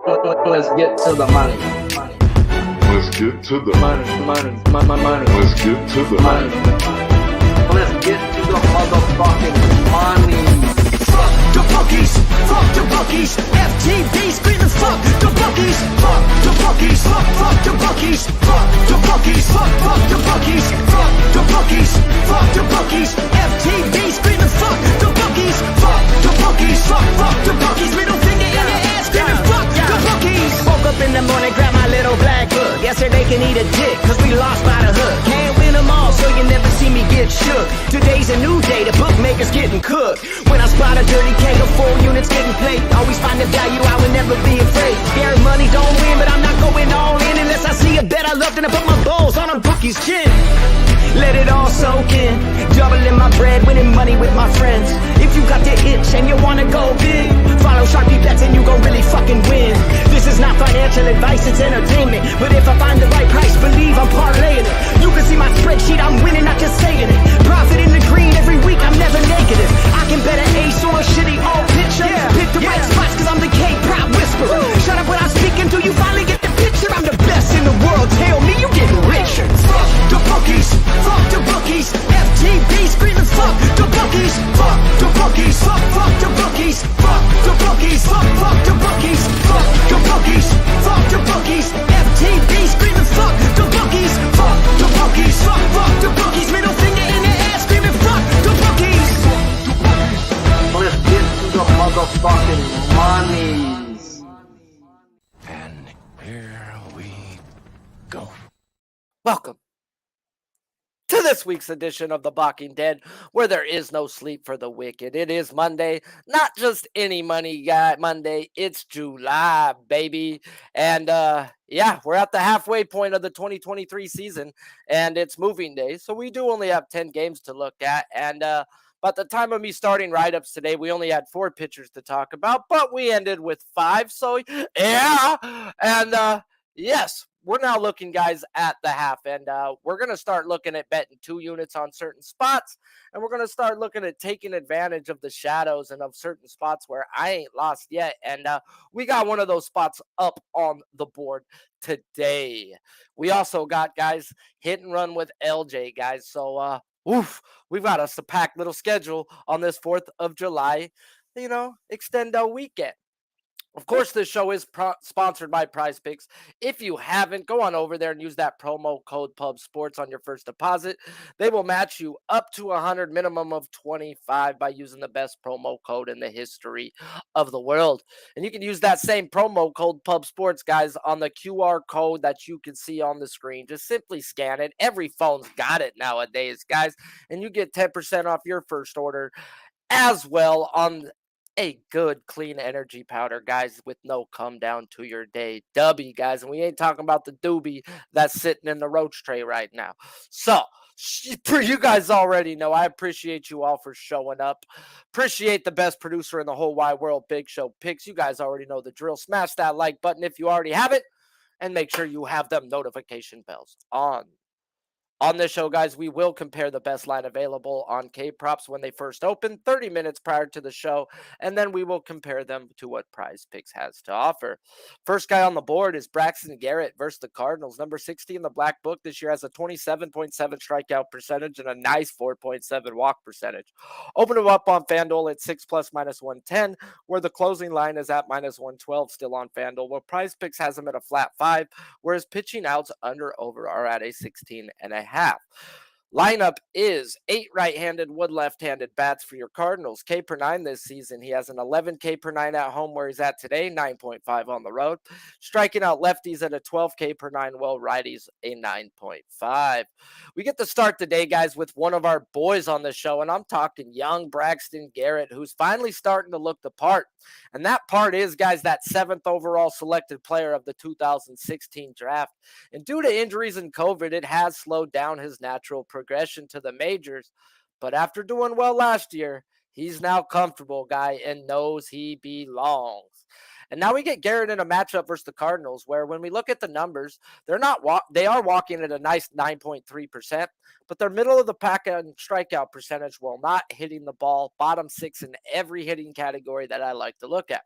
Let's get to the money. Let's get to the Money. Let's get to the Money. Let's get to the motherfucking money. Fuck the bookies, fuck the bookies. FTV screaming fuck the bookies, fuck the bookies, fuck the bookies, fuck the bookies, fuck the bookies, fuck the bookies, fuck the bookies. FTV screaming fuck the bookies, fuck the bookies, fuck the bookies. Middle finger in the air screaming fuck the bookies. Woke up in the morning, grab my little black book. Yesterday can eat a dick, cause we lost by the hook. Can't win them all, so you never see me get shook. Today's a new day, the bookmaker's getting cooked. When I spot a dirty cake of 4 units getting played, always find the value, I would never be afraid. Scary money don't win, but I'm not going all in unless I see a bet I love, then I put my balls on a bookie's chin. Let it all soak in, doubling my bread, winning money with my friends. If you got the itch and you wanna go big, follow Sharpie bets and you gon' really fucking win. This is not financial advice, it's entertainment. But if I find the right price, believe I'm parlaying it. You can see my spreadsheet, I'm winning, not just saying it. Profit in the green every week, I'm never negative. I can bet an ace or a shitty old picture. Pick the right spots cause I'm the K-pop whisperer. Shut up when I'm speaking till you finally get the picture. I'm the best in the world, tell me you getting richer. Fuck the bookies, fuck the bookies. FTV screaming fuck the bookies, fuck the bookies, fuck the bookies, fuck the bookies, fuck the bookies, fuck the bookies, fuck the bookies. FTV screaming fuck the bookies, fuck the bookies, fuck the bookies. Middle finger in the air screaming fuck the bookies. Let's get to the motherfucking monies. And here we go. Welcome to this week's edition of The Balking Dead, where there is no sleep for the wicked. It is Monday, not just any money guy Monday, it's July, baby. And yeah, we're at the halfway point of the 2023 season, and it's moving day, so we do only have 10 games to look at. And by the time of me starting write-ups today, we only had 4 pitchers to talk about, but we ended with 5, so yeah. And yes, we're now looking, guys, at the half, and we're going to start looking at betting 2 units on certain spots, and we're going to start looking at taking advantage of the shadows and of certain spots where I ain't lost yet, and we got one of those spots up on the board today. We also got, guys, hit and run with LJ, guys, so we've got us a packed little schedule on this 4th of July, extendo weekend. Of course, this show is sponsored by PrizePicks. If you haven't, go on over there and use that promo code PUBSPORTS on your first deposit. They will match you up to 100, minimum of 25 by using the best promo code in the history of the world. And you can use that same promo code PUBSPORTS, guys, on the QR code that you can see on the screen. Just simply scan it. Every phone's got it nowadays, guys. And you get 10% off your first order as well on a good clean energy powder, guys, with no come down to your day W, guys. And we ain't talking about the doobie that's sitting in the roach tray right now. So you guys already know, I appreciate you all for showing up. Appreciate the best producer in the whole wide world, Big Show Picks. You guys already know the drill. Smash that like button if you already have it, and make sure you have them notification bells on. On this show, guys, we will compare the best line available on K-Props when they first open, 30 minutes prior to the show, and then we will compare them to what PrizePicks has to offer. First guy on the board is Braxton Garrett versus the Cardinals. Number 60 in the black book this year has a 27.7 strikeout percentage and a nice 4.7 walk percentage. Open him up on FanDuel at 6+ -110, where the closing line is at -112 still on FanDuel, where PrizePicks has him at a flat 5, whereas pitching outs under over are at a 16.5. Lineup is 8 right-handed, 1 left-handed bats for your Cardinals. K per 9 this season. He has an 11 K per 9 at home where he's at today, 9.5 on the road. Striking out lefties at a 12 K per 9, while righties a 9.5. We get to start the day, guys, with one of our boys on the show, and I'm talking young Braxton Garrett, who's finally starting to look the part. And that part is, guys, that 7th overall selected player of the 2016 draft. And due to injuries and COVID, it has slowed down his natural progression to the majors. But after doing well last year, he's now comfortable, guy, and knows he belongs. And now we get Garrett in a matchup versus the Cardinals, where when we look at the numbers, they are walking at a nice 9.3%, but they're middle of the pack on strikeout percentage while not hitting the ball, bottom 6 in every hitting category that I like to look at.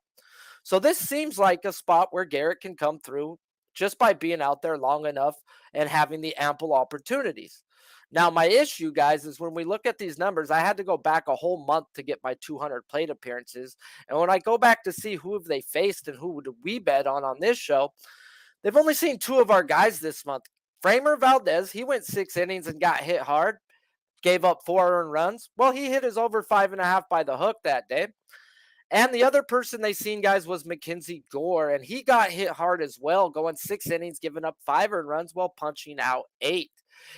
So this seems like a spot where Garrett can come through just by being out there long enough and having the ample opportunities. Now, my issue, guys, is when we look at these numbers, I had to go back a whole month to get my 200 plate appearances. And when I go back to see who have they faced and who would we bet on this show, they've only seen two of our guys this month. Framer Valdez, he went 6 innings and got hit hard, gave up 4 earned runs. Well, he hit his over 5.5 by the hook that day. And the other person they seen, guys, was Mackenzie Gore, and he got hit hard as well, going 6 innings, giving up 5 earned runs while punching out 8.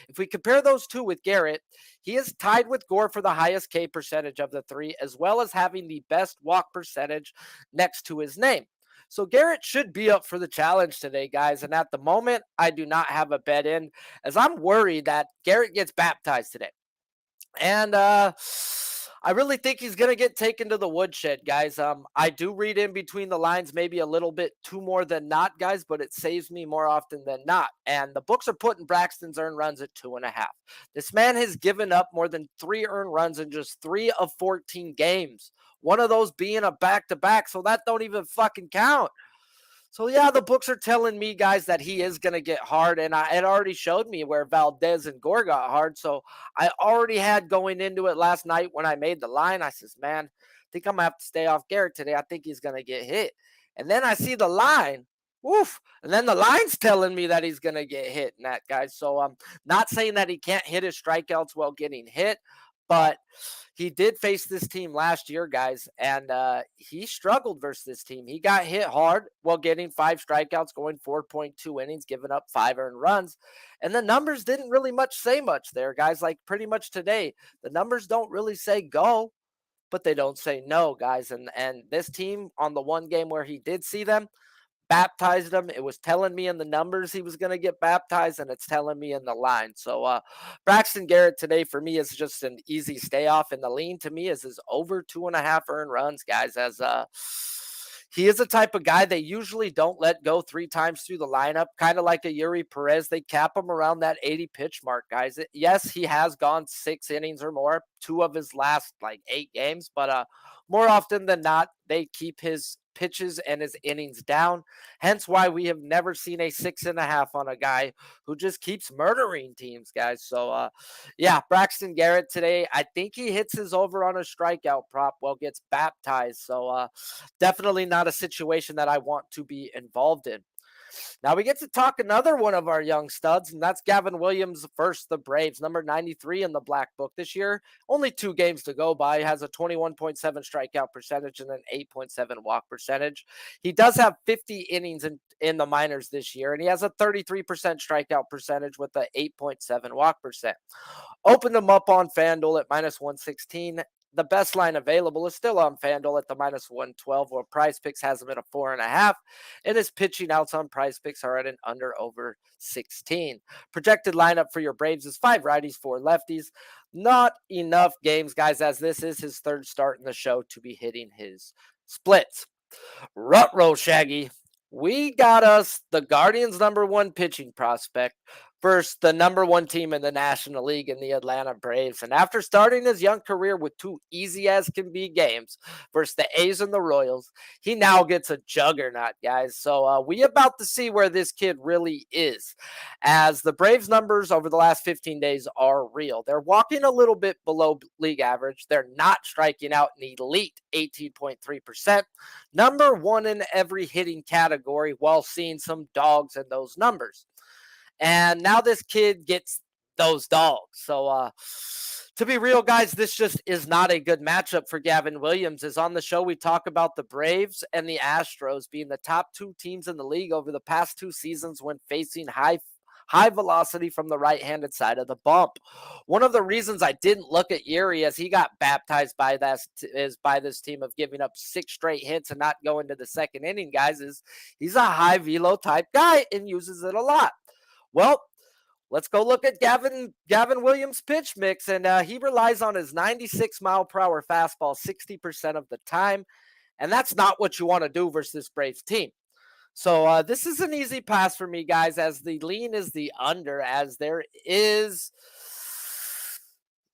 If we compare those two with Garrett, he is tied with Gore for the highest K percentage of the three, as well as having the best walk percentage next to his name. So Garrett should be up for the challenge today, guys. And at the moment, I do not have a bet in, as I'm worried that Garrett gets baptized today. And I really think he's going to get taken to the woodshed, guys. I do read in between the lines maybe a little bit too more than not, guys, but it saves me more often than not. And the books are putting Braxton's earned runs at 2.5. This man has given up more than 3 earned runs in just 3 of 14 games. One of those being a back-to-back, so that don't even fucking count. So, yeah, the books are telling me, guys, that he is going to get hard, and it already showed me where Valdez and Gore got hard. So I already had going into it last night when I made the line. I says, man, I think I'm going to have to stay off Garrett today. I think he's going to get hit. And then I see the line. Woof. And then the line's telling me that he's going to get hit in that, guys. So I'm not saying that he can't hit his strikeouts while getting hit, but he did face this team last year, guys, and he struggled versus this team. He got hit hard while getting 5 strikeouts, going 4.2 innings, giving up 5 earned runs. And the numbers didn't really say much there, guys. Like pretty much today, the numbers don't really say go, but they don't say no, guys. And this team, on the one game where he did see them, baptized him. It was telling me in the numbers he was going to get baptized, and it's telling me in the line. So Braxton Garrett today for me is just an easy stay off, and the lean to me is his over 2.5 earned runs, guys, as he is a type of guy they usually don't let go 3 times through the lineup, kind of like a Yuri Perez. They cap him around that 80 pitch mark, guys. Yes, he has gone 6 innings or more, 2 of his last 8 games, but more often than not, they keep his pitches and his innings down. Hence why we have never seen a 6.5 on a guy who just keeps murdering teams, guys. So, yeah, Braxton Garrett today, I think he hits his over on a strikeout prop, gets baptized. So, definitely not a situation that I want to be involved in. Now we get to talk another one of our young studs, and that's Gavin Williams versus the Braves, number 93 in the Black Book this year. Only 2 games to go by. Has a 21.7 strikeout percentage and an 8.7 walk percentage. He does have 50 innings in the minors this year, and he has a 33% strikeout percentage with an 8.7 walk percent. Opened him up on FanDuel at -116. The best line available is still on FanDuel at the -112, where PrizePicks has him at a 4.5, and his pitching outs on PrizePicks are at an over 16. Projected lineup for your Braves is 5 righties, 4 lefties. Not enough games, guys, as this is his 3rd start in the show to be hitting his splits. Ruh-roh, Shaggy. We got us the Guardians' #1 pitching prospect versus the #1 team in the National League in the Atlanta Braves. And after starting his young career with 2 easy-as-can-be games versus the A's and the Royals, he now gets a juggernaut, guys. So we about to see where this kid really is, as the Braves' numbers over the last 15 days are real. They're walking a little bit below league average. They're not striking out an elite 18.3%. #1 in every hitting category, while seeing some dogs in those numbers. And now this kid gets those dogs. So to be real, guys, this just is not a good matchup for Gavin Williams. As on the show, we talk about the Braves and the Astros being the top 2 teams in the league over the past 2 seasons when facing high velocity from the right-handed side of the bump. One of the reasons I didn't look at Yuri as he got baptized by this team of giving up 6 straight hits and not going to the 2nd inning, guys, is he's a high velo type guy and uses it a lot. Well, let's go look at Gavin Williams' pitch mix, and he relies on his 96-mile-per-hour fastball 60% of the time, and that's not what you want to do versus this Braves team. So this is an easy pass for me, guys, as the lean is the under, as there is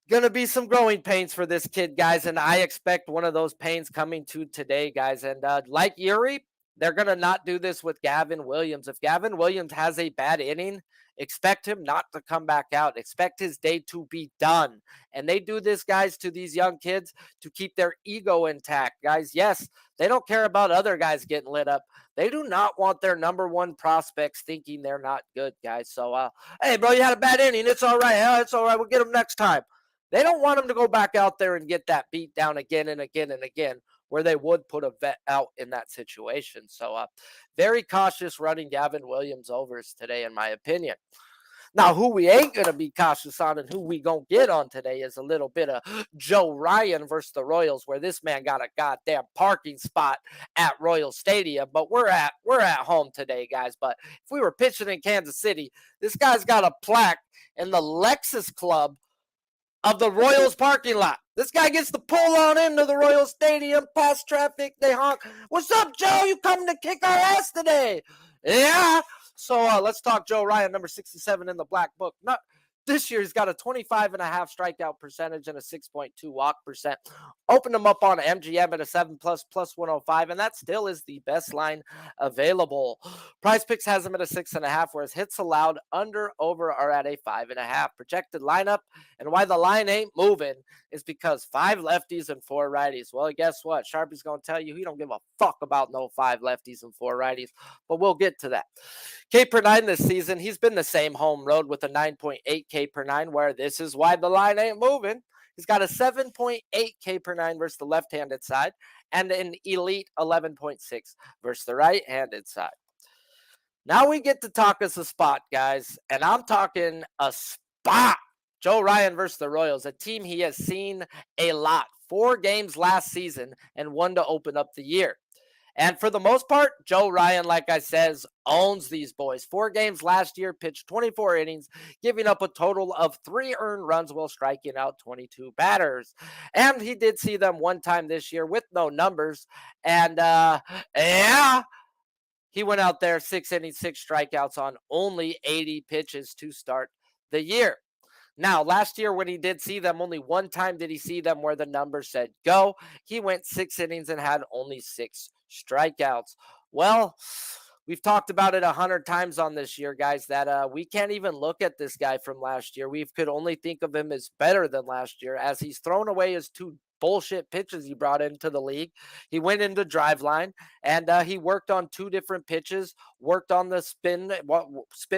going to be some growing pains for this kid, guys, and I expect one of those pains coming to today, guys. And like Yuri, they're going to not do this with Gavin Williams. If Gavin Williams has a bad inning, expect him not to come back out. Expect his day to be done. And they do this, guys, to these young kids to keep their ego intact. Guys, yes, they don't care about other guys getting lit up. They do not want their number one prospects thinking they're not good, guys. So, hey, bro, you had a bad inning. It's all right. Hell, it's all right. We'll get them next time. They don't want him to go back out there and get that beat down again and again and again, where they would put a vet out in that situation. So, very cautious running Gavin Williams overs today, in my opinion. Now, who we ain't going to be cautious on and who we going to get on today is a little bit of Joe Ryan versus the Royals, where this man got a goddamn parking spot at Royal Stadium. But we're at home today, guys. But if we were pitching in Kansas City, this guy's got a plaque in the Lexus Club of the Royals parking lot. This guy gets to pull on into the Royal Stadium, past traffic, they honk. What's up, Joe? You coming to kick our ass today? Yeah. So let's talk Joe Ryan, number 67 in the black book. This year, he's got a 25.5 strikeout percentage and a 6.2 walk percent. Opened him up on MGM at a 7+, plus 105, and that still is the best line available. PrizePicks has him at a 6.5, whereas hits allowed under over are at a 5.5. Projected lineup, and why the line ain't moving is because 5 lefties and 4 righties. Well, guess what? Sharpie's going to tell you he don't give a fuck about no 5 lefties and 4 righties, but we'll get to that. K per 9 this season, he's been the same home road with a 9.8 K per 9, where this is why the line ain't moving. He's got a 7.8 K per 9 versus the left-handed side and an elite 11.6 versus the right-handed side. Now we get to talk us a spot, guys, and I'm talking a spot. Joe Ryan versus the Royals, a team he has seen a lot. 4 games last season and 1 to open up the year. And for the most part, Joe Ryan, like I says, owns these boys. 4 games last year, pitched 24 innings, giving up a total of 3 earned runs while striking out 22 batters. And he did see them 1 time this year with no numbers. And he went out there 6 innings, 6 strikeouts on only 80 pitches to start the year. Now, last year when he did see them, only 1 time did he see them where the number said go. He went 6 innings and had only 6 strikeouts. Well, we've talked about it 100 times on this year, guys, that we can't even look at this guy from last year. We could only think of him as better than last year, as he's thrown away his 2 bullshit pitches he brought into the league. He went into drive line and he worked on 2 different pitches, worked on the spin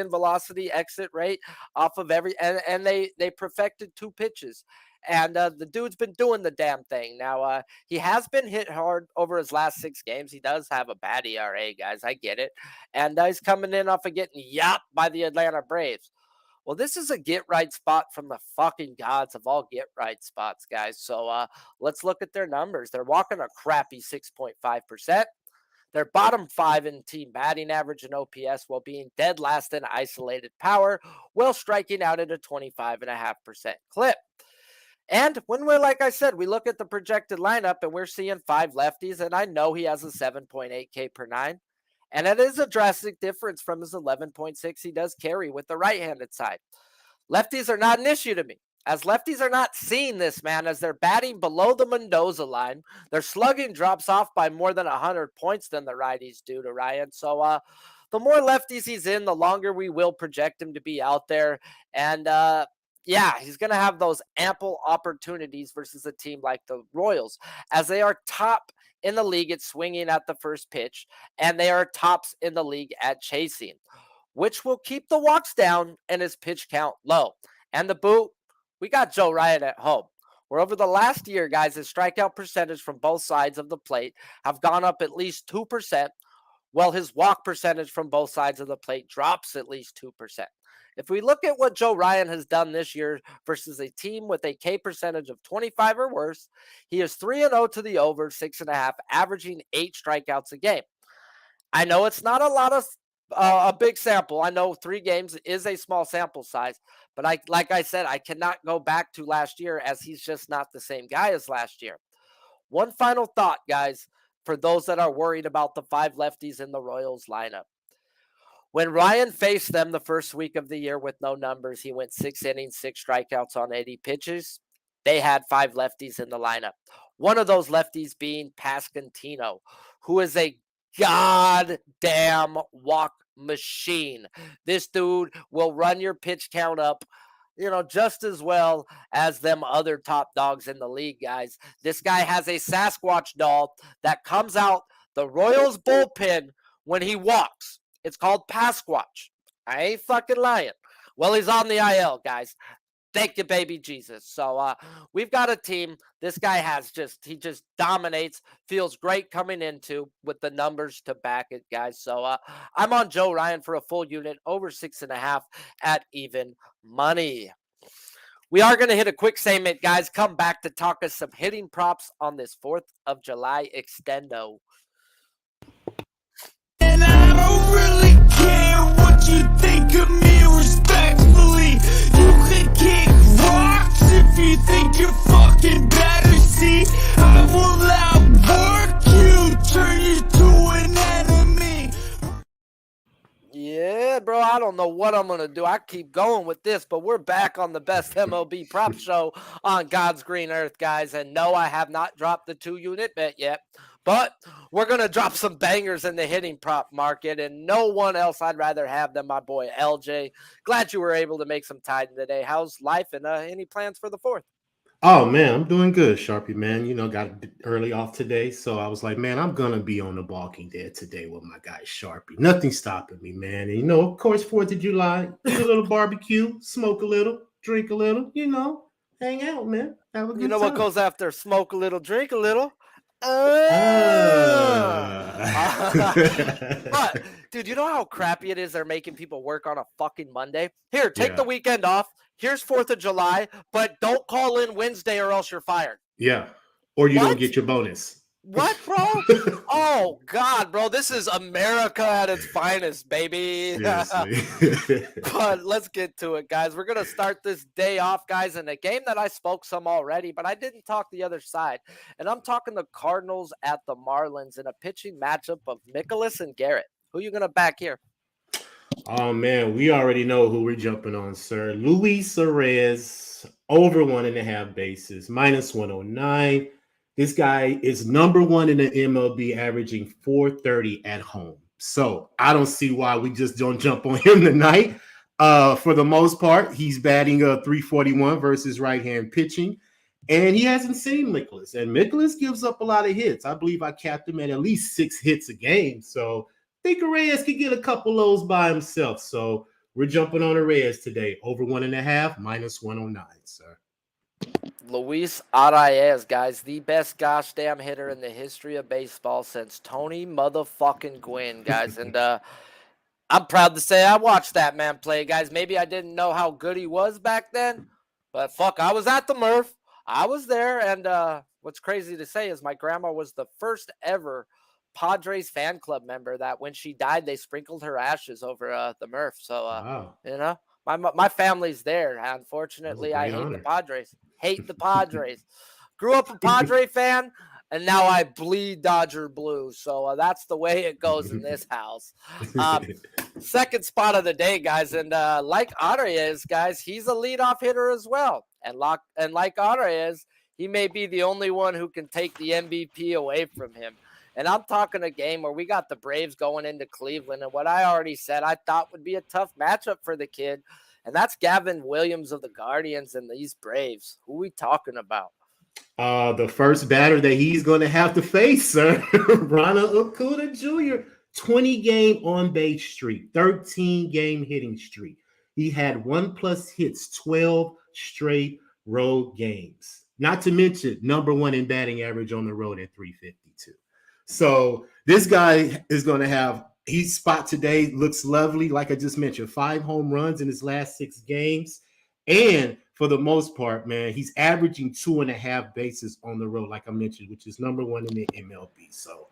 velocity, exit rate off of every, and they perfected 2 pitches. And the dude's been doing the damn thing. Now, he has been hit hard over his last 6 games. He does have a bad ERA, guys. I get it. And he's coming in off of getting yapped by the Atlanta Braves. Well, this is a get-right spot from the fucking gods of all get-right spots, guys. So let's look at their numbers. They're walking a crappy 6.5%. They're bottom 5 in team batting average and OPS while being dead last in isolated power while striking out at a 25.5% clip. And when we're, like I said, we look at the projected lineup and we're seeing 5 lefties, and I know he has a 7.8 K per 9. And it is a drastic difference from his 11.6 he does carry with the right-handed side. Lefties are not an issue to me, as lefties are not seeing this man as they're batting below the Mendoza line. Their slugging drops off by more than 100 points than the righties do to Ryan. So the more lefties he's in, the longer we will project him to be out there. And yeah, he's going to have those ample opportunities versus a team like the Royals, as they are top in the league at swinging at the first pitch, and they are tops in the league at chasing, which will keep the walks down and his pitch count low. And the boot, we got Joe Ryan at home, where over the last year, guys, his strikeout percentage from both sides of the plate have gone up at least 2%, while his walk percentage from both sides of the plate drops at least 2%. If we look at what Joe Ryan has done this year versus a team with a K percentage of 25 or worse, he is 3-0 to the over, 6.5, averaging 8 strikeouts a game. I know it's not a big sample. I know 3 games is a small sample size, but like I said, I cannot go back to last year, as he's just not the same guy as last year. One final thought, guys, for those that are worried about the 5 lefties in the Royals lineup. When Ryan faced them the first week of the year with no numbers, he went 6 innings, 6 strikeouts on 80 pitches. They had 5 lefties in the lineup. One of those lefties being Pascantino, who is a goddamn walk machine. This dude will run your pitch count up, just as well as them other top dogs in the league, guys. This guy has a Sasquatch doll that comes out the Royals bullpen when he walks. It's called Pasquatch. I ain't fucking lying. Well, he's on the IL, guys. Thank you, baby Jesus. So we've got a team. This guy he just dominates, feels great coming into with the numbers to back it, guys. So I'm on Joe Ryan for a full unit over 6.5 at even money. We are going to hit a quick segment, guys. Come back to talk us some hitting props on this 4th of July extendo. And I don't really care what you think of me respectfully. You can kick rocks if you think you're fucking better. See, I will outwork you, turn you to an enemy. Yeah, bro, I don't know what I'm going to do. I keep going with this, but we're back on the best MLB prop show on God's green earth, guys. And no, I have not dropped the 2-unit bet yet. But we're going to drop some bangers in the hitting prop market, and no one else I'd rather have than my boy LJ. Glad you were able to make some time today. How's life, and any plans for the 4th? Oh, man, I'm doing good, Sharpie, man. Got early off today, so I was like, man, I'm going to be on the Balking Dead today with my guy, Sharpie. Nothing stopping me, man. And, of course, 4th of July, eat a little barbecue, smoke a little, drink a little, hang out, man. Have a good time. What goes after smoke a little, drink a little? But, dude, you know how crappy it is they're making people work on a fucking Monday? Here, take the weekend off. Here's 4th of July, but don't call in Wednesday or else you're fired. Yeah. Or you don't get your bonus. What, bro? Oh, God, bro. This is America at its finest, baby. But let's get to it, guys. We're going to start this day off, guys, in a game that I spoke some already, but I didn't talk the other side. And I'm talking the Cardinals at the Marlins in a pitching matchup of Nicholas and Garrett. Who are you going to back here? Oh, man, we already know who we're jumping on, sir. Luis Arraez, over 1.5 bases, minus 109. This guy is number 1 in the MLB, averaging 430 at home. So I don't see why we just don't jump on him tonight. For the most part, he's batting 341 versus right-hand pitching. And he hasn't seen Nicholas. And Nicholas gives up a lot of hits. I believe I capped him at least 6 hits a game. So I think Arraez could get a couple of those by himself. So we're jumping on Arraez today. Over 1.5, minus 109, sir. Luis Arraez, guys, the best gosh damn hitter in the history of baseball since Tony motherfucking Gwynn, guys. And I'm proud to say I watched that man play, guys. Maybe I didn't know how good he was back then, but fuck, I was at the Murph. I was there, and what's crazy to say is my grandma was the first ever Padres fan club member that when she died, they sprinkled her ashes over the Murph. So, Wow. My family's there. Unfortunately, I hate the Padres. Hate the Padres. Grew up a Padre fan, and now I bleed Dodger blue. So that's the way it goes in this house. Second spot of the day, guys. And like Arraez, guys, he's a leadoff hitter as well. And like Arraez, he may be the only one who can take the MVP away from him. And I'm talking a game where we got the Braves going into Cleveland. And what I already said I thought would be a tough matchup for the kid. And that's Gavin Williams of the Guardians and these Braves. Who are we talking about? The first batter that he's going to have to face, sir, Ronald Acuna Jr., 20-game on-base streak, 13-game hitting streak. He had 1+ hits, 12 straight road games. Not to mention, number 1 in batting average on the road at 352. So this guy is going to have – his spot today looks lovely. Like I just mentioned, 5 home runs in his last 6 games. And for the most part, man, he's averaging 2.5 bases on the road, like I mentioned, which is number 1 in the MLB. So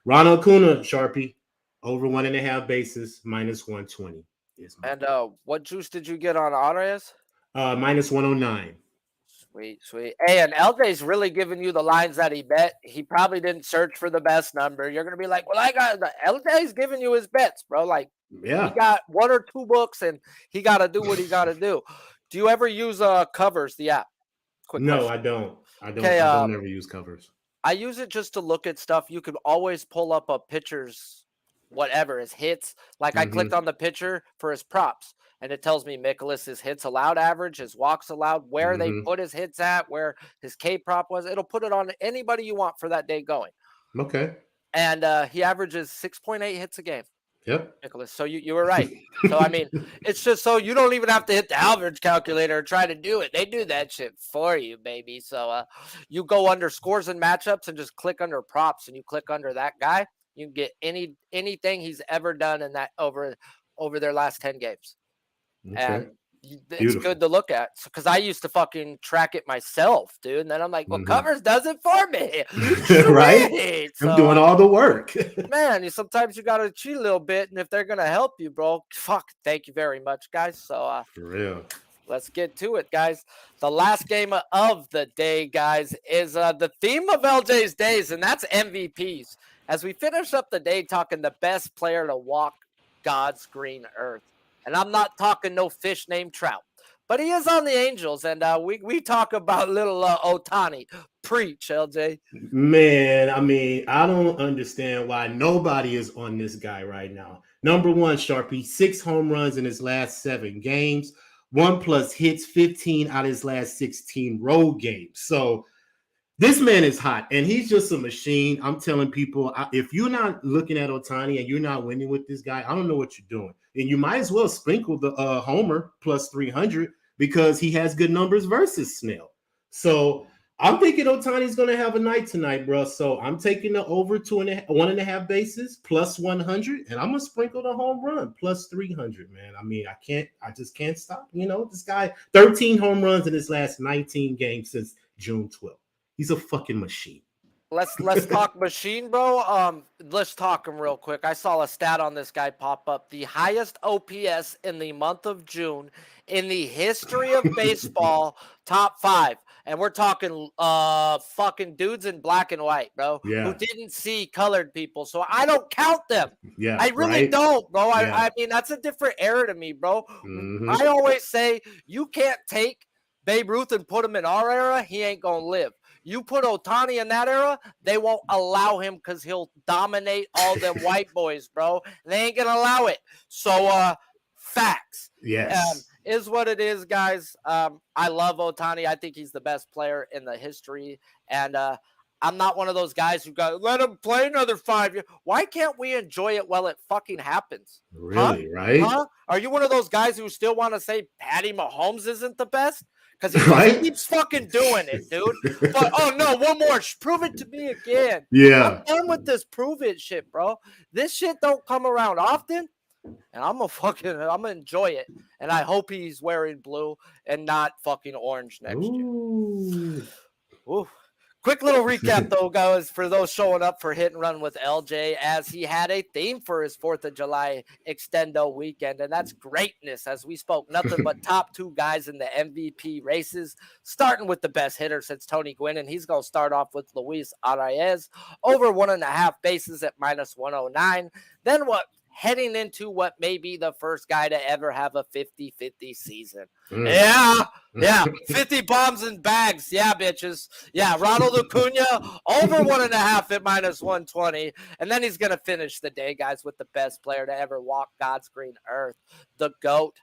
Ronald Acuna, Sharpie, over 1.5 bases, minus 120. And what juice did you get on Arraez? Minus 109. Sweet. Hey, and LJ's really giving you the lines that he bet. He probably didn't search for the best number. You're going to be like, well, I got LJ's giving you his bets, bro. Like, yeah, he got 1 or 2 books, and he got to do what he got to do. Do you ever use Covers, the app? No, question. I don't. I don't ever use Covers. I use it just to look at stuff. You can always pull up a pitcher's whatever, his hits. Like I clicked on the pitcher for his props, and it tells me Mikolas's hits allowed average, his walks allowed, where they put his hits at, where his K prop was. It'll put it on anybody you want for that day going. Okay. And he averages 6.8 hits a game. Yep. Nicholas. So you were right. So, I mean, it's just so you don't even have to hit the average calculator and try to do it. They do that shit for you, baby. So you go under scores and matchups and just click under props, and you click under that guy. You can get anything he's ever done in that over their last 10 games. Okay. And it's good to look at, because I used to fucking track it myself, dude. And then I'm like, well, Covers does it for me. Right? So, I'm doing all the work. Man, sometimes you got to cheat a little bit. And if they're going to help you, bro, thank you very much, guys. So, for real. Let's get to it, guys. The last game of the day, guys, is the theme of LJ's days, and that's MVPs. As we finish up the day talking the best player to walk God's green earth. And I'm not talking no fish named Trout, but he is on the Angels, and we talk about little Ohtani. Preach, LJ. Man, I mean, I don't understand why nobody is on this guy right now. Number one, Sharpie, 6 home runs in his last 7 games, 1+ hits, 15 out of his last 16 road games. So this man is hot, and he's just a machine. I'm telling people, if you're not looking at Ohtani and you're not winning with this guy, I don't know what you're doing. And you might as well sprinkle the homer plus 300 because he has good numbers versus Snell. So I'm thinking Ohtani's going to have a night tonight, bro. So I'm taking the over 1.5 bases plus 100, and I'm going to sprinkle the home run plus 300, man. I mean, I just can't stop. You know, this guy, 13 home runs in his last 19 games since June 12th. He's a fucking machine. Let's talk machine, bro. Let's talk him real quick. I saw a stat on this guy pop up. The highest OPS in the month of June in the history of baseball, top 5. And we're talking fucking dudes in black and white, bro, who didn't see colored people. So I don't count them. Yeah, I really don't, bro. Yeah. I mean, that's a different era to me, bro. I always say you can't take Babe Ruth and put him in our era. He ain't going to live. You put Ohtani in that era, they won't allow him because he'll dominate all them white boys, bro. They ain't going to allow it. So, facts. Yes. Is what it is, guys. I love Ohtani. I think he's the best player in the history. And I'm not one of those guys who go, let him play another 5 years. Why can't we enjoy it while it fucking happens? Really, right? Huh? Are you one of those guys who still want to say Patty Mahomes isn't the best? Because he keeps fucking doing it, dude. But, oh, no, one more. Prove it to me again. Yeah. I'm done with this prove it shit, bro. This shit don't come around often, and I'm gonna enjoy it. And I hope he's wearing blue and not fucking orange next year. Ooh. Quick little recap, though, guys, for those showing up for Hit and Run with LJ, as he had a theme for his 4th of July extendo weekend, and that's greatness, as we spoke nothing but top 2 guys in the MVP races, starting with the best hitter since Tony Gwynn, and he's going to start off with Luis Arias, over 1.5 bases at minus 109. Then heading into what may be the first guy to ever have a 50-50 season. Yeah, 50 bombs and bags. Yeah, bitches. Yeah, Ronald Acuna, over 1.5 at minus 120. And then he's going to finish the day, guys, with the best player to ever walk God's green earth, the GOAT.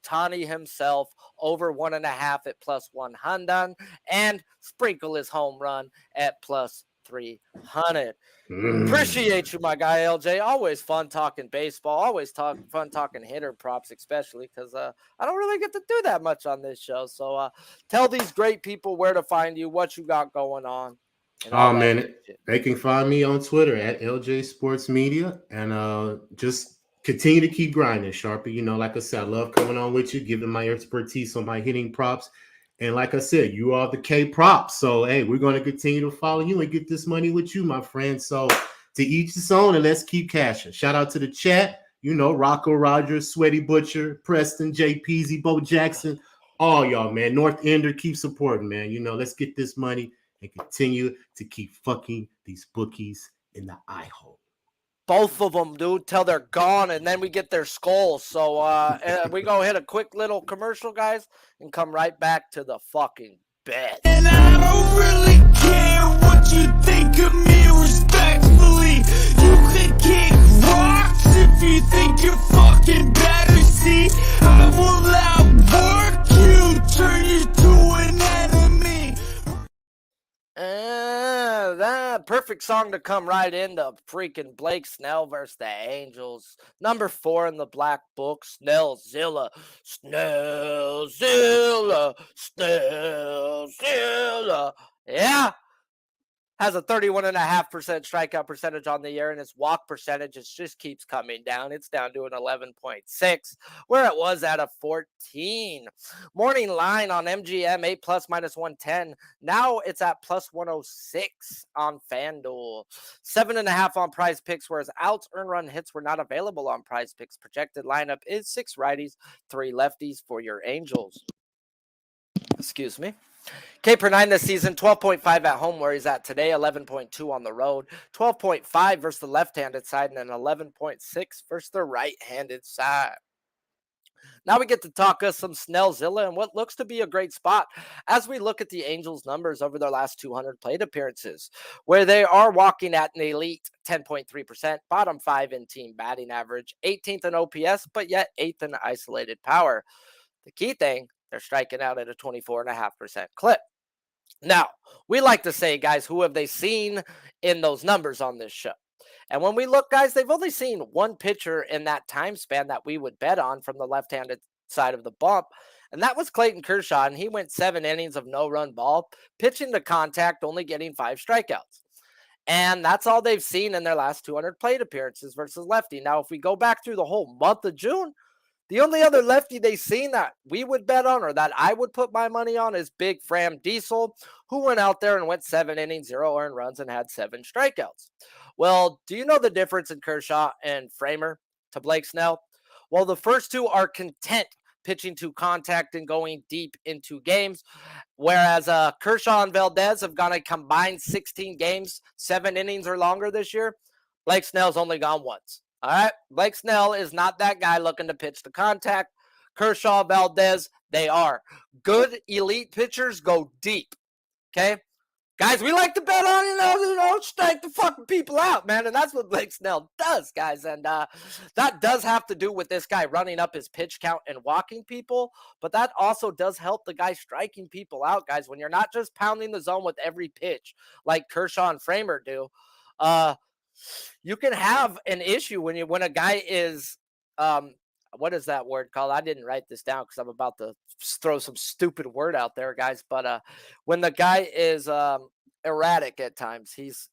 Tani himself, over 1.5 at plus 100, and sprinkle his home run at plus 300. Appreciate you, my guy LJ. Always fun talking baseball. Always fun talking hitter props, especially because I don't really get to do that much on this show. So tell these great people where to find you, what you got going on. Oh man, they can find me on Twitter at LJ Sports Media, and just continue to keep grinding, Sharpie. You know, like I said, I love coming on with you, giving my expertise on my hitting props. And like I said, you are the K props. So, hey, we're going to continue to follow you and get this money with you, my friend. So, to each his own, and let's keep cashing. Shout out to the chat. You know, Rocco Rogers, Sweaty Butcher, Preston, J. Peasy, Bo Jackson, all y'all, man. North Ender, keep supporting, man. You know, let's get this money and continue to keep fucking these bookies in the eye hole. Both of them, dude, till they're gone, and then we get their skulls. So we go hit a quick little commercial, guys, and come right back to the fucking bed. And I don't really care what what you think of me respectfully. You can kick rocks if you think you're fucking better. See, I will outwork you, turn you to an enemy. That perfect song to come right into freaking Blake Snell versus the Angels. Number 4 in the black book, Snellzilla. Snellzilla. Snellzilla. Yeah. Has a 31.5% strikeout percentage on the year, and its walk percentage just keeps coming down. It's down to an 11.6, where it was at a 14. Morning line on MGM, 8 plus minus 110. Now it's at plus 106 on FanDuel. 7.5 on PrizePicks, whereas outs, earned run hits were not available on PrizePicks. Projected lineup is 6 righties, 3 lefties for your Angels. Excuse me. K per 9 this season, 12.5 at home where he's at today, 11.2 on the road, 12.5 versus the left-handed side, and an 11.6 versus the right-handed side. Now we get to talk us some Snellzilla and what looks to be a great spot as we look at the Angels' numbers over their last 200 plate appearances, where they are walking at an elite 10.3%, bottom 5 in team batting average, 18th in OPS, but yet 8th in isolated power. The key thing, they're striking out at a 24.5% clip. Now, we like to say, guys, who have they seen in those numbers on this show? And when we look, guys, they've only seen one pitcher in that time span that we would bet on from the left-handed side of the bump, and that was Clayton Kershaw, and he went 7 innings of no-run ball, pitching to contact, only getting 5 strikeouts. And that's all they've seen in their last 200 plate appearances versus lefty. Now, if we go back through the whole month of June, the only other lefty they've seen that we would bet on or that I would put my money on is Big Fram Diesel, who went out there and went 7 innings, 0 earned runs, and had 7 strikeouts. Well, do you know the difference in Kershaw and Framer to Blake Snell? Well, the first two are content pitching to contact and going deep into games, whereas Kershaw and Valdez have gone a combined 16 games, 7 innings or longer this year. Blake Snell's only gone once. All right, Blake Snell is not that guy looking to pitch to contact. Kershaw, Valdez, they are. Good elite pitchers go deep, okay? Guys, we like to bet on, strike the fucking people out, man, and that's what Blake Snell does, guys, and that does have to do with this guy running up his pitch count and walking people, but that also does help the guy striking people out, guys, when you're not just pounding the zone with every pitch like Kershaw and Framer do. You can have an issue when a guy is, what is that word called? I didn't write this down because I'm about to throw some stupid word out there, guys. But when the guy is erratic at times, he's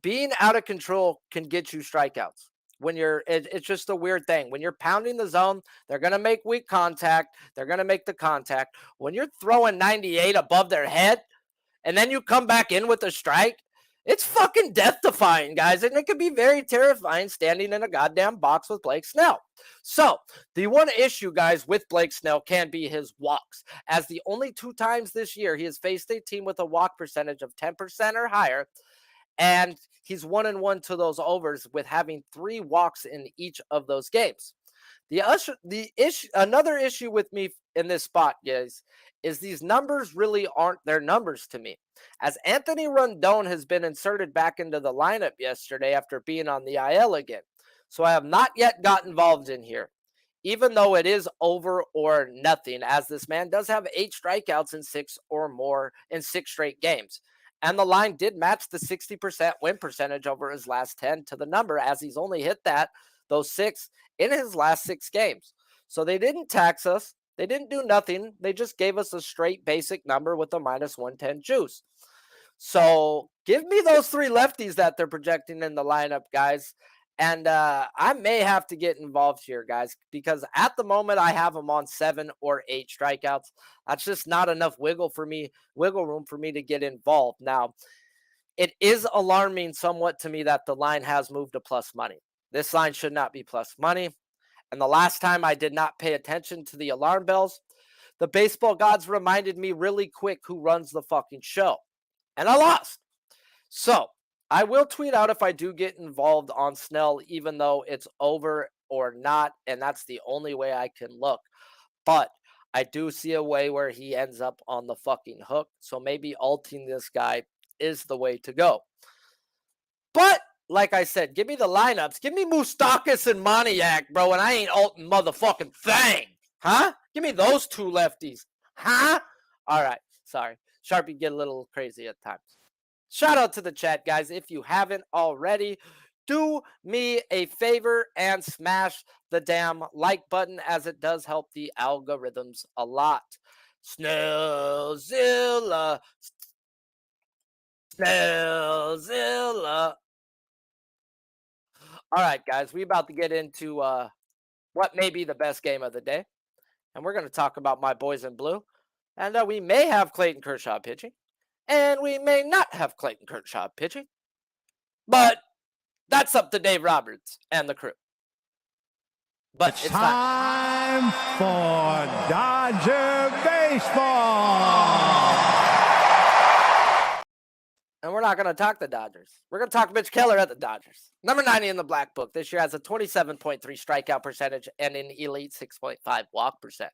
being out of control can get you strikeouts. When it's just a weird thing. When you're pounding the zone, they're going to make weak contact. They're going to make the contact. When you're throwing 98 above their head and then you come back in with a strike, it's fucking death-defying, guys, and it can be very terrifying standing in a goddamn box with Blake Snell. So, the one issue, guys, with Blake Snell can be his walks, as the only 2 times this year he has faced a team with a walk percentage of 10% or higher, and he's 1-1 to those overs with having 3 walks in each of those games. Another issue with me in this spot, guys, is these numbers really aren't their numbers to me. As Anthony Rendon has been inserted back into the lineup yesterday after being on the IL again. So I have not yet got involved in here, even though it is over or nothing, as this man does have 8 strikeouts in 6 or more in 6 straight games. And the line did match the 60% win percentage over his last 10 to the number, as he's only hit those 6 in his last 6 games. So they didn't tax us. They didn't do nothing. They just gave us a straight basic number with a minus 110 juice. So give me those 3 lefties that they're projecting in the lineup, guys. And I may have to get involved here, guys, because at the moment I have them on 7 or 8 strikeouts. That's just not enough wiggle room for me to get involved. Now, it is alarming somewhat to me that the line has moved to plus money. This line should not be plus money. And the last time I did not pay attention to the alarm bells, the baseball gods reminded me really quick who runs the fucking show. And I lost. So I will tweet out if I do get involved on Snell, even though it's over or not. And that's the only way I can look. But I do see a way where he ends up on the fucking hook. So maybe ulting this guy is the way to go. But like I said, give me the lineups. Give me Moustakas and Moniak, bro, and I ain't alting motherfucking thing. Huh? Give me those two lefties. Huh? All right. Sorry. Sharpie get a little crazy at times. Shout out to the chat, guys. If you haven't already, do me a favor and smash the damn like button, as it does help the algorithms a lot. Snellzilla. Snellzilla. All right, guys. We about to get into what may be the best game of the day. And we're going to talk about my boys in blue. And we may have Clayton Kershaw pitching. And we may not have Clayton Kershaw pitching. But that's up to Dave Roberts and the crew. But it's time for Dodger baseball. And we're not going to talk the Dodgers. We're going to talk Mitch Keller at the Dodgers. Number 90 in the black book this year has a 27.3 strikeout percentage and an elite 6.5 walk percent.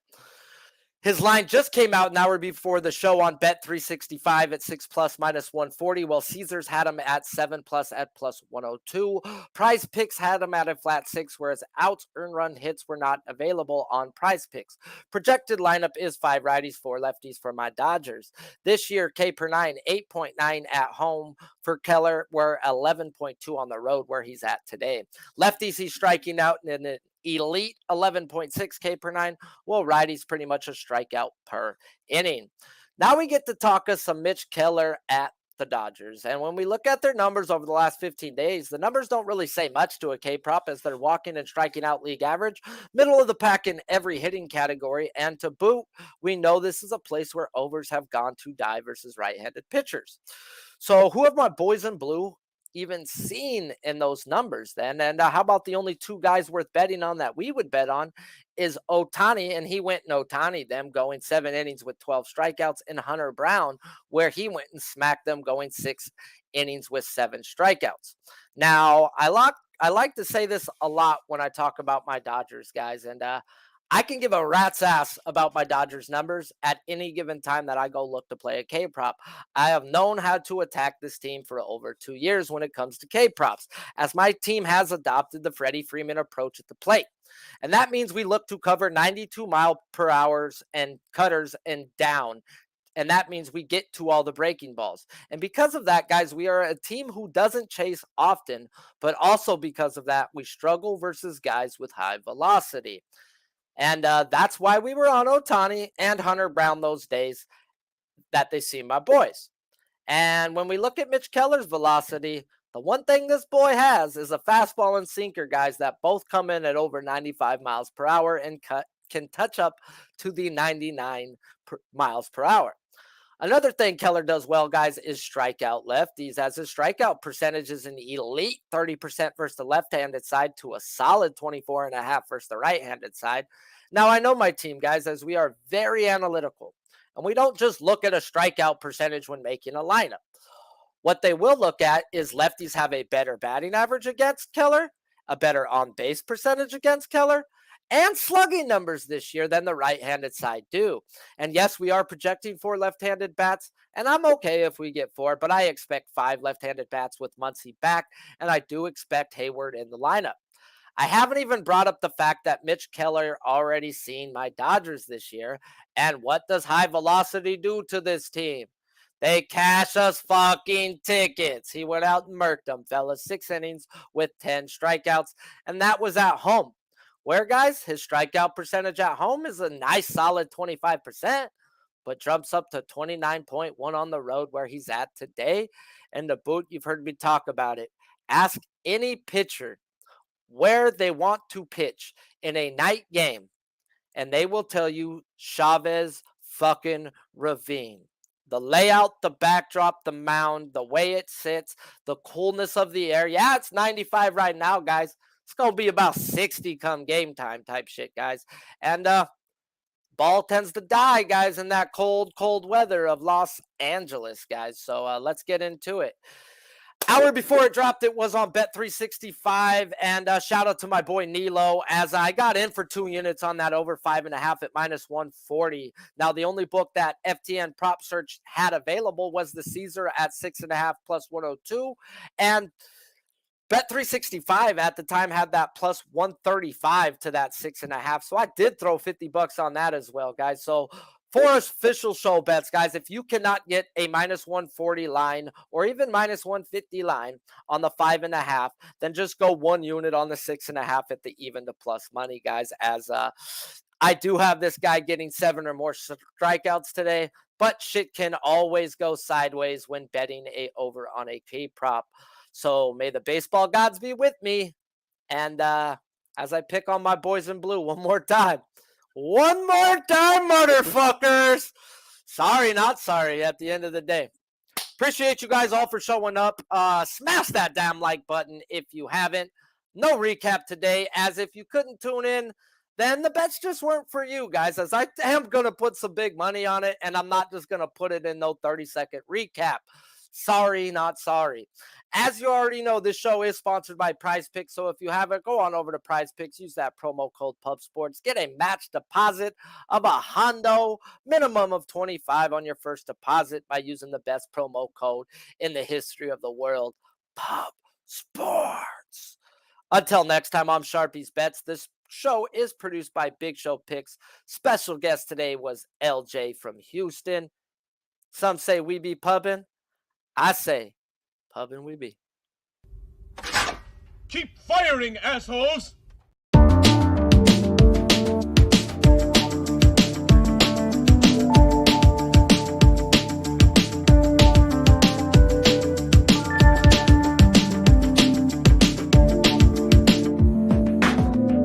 His line just came out an hour before the show on Bet365 at 6+ minus 140, while Caesars had him at 7+ at plus 102. PrizePicks had him at a flat 6, whereas outs, earned run hits were not available on PrizePicks. Projected lineup is 5 righties, 4 lefties for my Dodgers. This year, K per 9, 8.9 at home for Keller, where 11.2 on the road where he's at today. Lefties, he's striking out in an elite 11.6 K per 9. Well, righties pretty much a strikeout per inning. Now we get to talk of some Mitch Keller at the Dodgers. And when we look at their numbers over the last 15 days, the numbers don't really say much to a K prop, as they're walking and striking out league average, middle of the pack in every hitting category. And to boot, we know this is a place where overs have gone to die versus right-handed pitchers. So who have my boys in blue even seen in those numbers then? And how about the only 2 guys worth betting on that we would bet on is Ohtani, and he went in Ohtani, them going 7 innings with 12 strikeouts, and Hunter Brown, where he went and smacked them going 6 innings with 7 strikeouts. Now, I like to say this a lot when I talk about my Dodgers, guys, and I can give a rat's ass about my Dodgers numbers at any given time that I go look to play a K prop. I have known how to attack this team for over 2 years when it comes to K props, as my team has adopted the Freddie Freeman approach at the plate. And that means we look to cover 92 mile per hours and cutters and down. And that means we get to all the breaking balls. And because of that, guys, we are a team who doesn't chase often, but also because of that, we struggle versus guys with high velocity. And that's why we were on Ohtani and Hunter Brown those days that they see my boys. And when we look at Mitch Keller's velocity, the one thing this boy has is a fastball and sinker, guys, that both come in at over 95 miles per hour and can touch up to the 99 miles per hour. Another thing Keller does well, guys, is strikeout lefties, as his strikeout percentage is an elite 30% versus the left-handed side to a solid 24.5% versus the right-handed side. Now, I know my team, guys, as we are very analytical, and we don't just look at a strikeout percentage when making a lineup. What they will look at is lefties have a better batting average against Keller, a better on-base percentage against Keller, and slugging numbers this year than the right-handed side do. And yes, we are projecting 4 left-handed bats, and I'm okay if we get 4, but I expect 5 left-handed bats with Muncy back, and I do expect Hayward in the lineup. I haven't even brought up the fact that Mitch Keller already seen my Dodgers this year, and what does high velocity do to this team? They cash us fucking tickets. He went out and murked them, fellas. 6 innings with 10 strikeouts, and that was at home. Where, guys, his strikeout percentage at home is a nice solid 25%, but jumps up to 29.1 on the road where he's at today. And the boot, you've heard me talk about it. Ask any pitcher where they want to pitch in a night game, and they will tell you Chavez fucking Ravine. The layout, the backdrop, the mound, the way it sits, the coolness of the air. Yeah, it's 95 right now, guys. It's going to be about 60 come game time type shit, guys. And ball tends to die, guys, in that cold, cold weather of Los Angeles, guys. So let's get into it. Hour before it dropped, it was on Bet365, and shout out to my boy Nilo, as I got in for 2 units on that over 5.5 at minus 140. Now, the only book that FTN Prop Search had available was the Caesar at 6.5 plus 102, and Bet365 at the time had that plus 135 to that 6.5. So I did throw $50 on that as well, guys. So for official show bets, guys, if you cannot get a minus 140 line or even minus 150 line on the 5.5, then just go 1 unit on the 6.5 at the even to plus money, guys, as I do have this guy getting 7 or more strikeouts today, but shit can always go sideways when betting a over on a K prop. So may the baseball gods be with me. And as I pick on my boys in blue one more time, motherfuckers. Sorry, not sorry at the end of the day. Appreciate you guys all for showing up. Smash that damn like button if you haven't. No recap today, as if you couldn't tune in, then the bets just weren't for you guys, as I am going to put some big money on it, and I'm not just going to put it in no 30-second recap. Sorry, not sorry. As you already know, this show is sponsored by PrizePicks, so if you haven't, go on over to PrizePicks, use that promo code PubSports, get a match deposit of $100, minimum of $25 on your first deposit by using the best promo code in the history of the world, PubSports. Until next time, I'm Sharpie's Bets. This show is produced by Big Show Picks. Special guest today was LJ from Houston. Some say we be pubbing. I say, pubbing we be. Keep firing, assholes!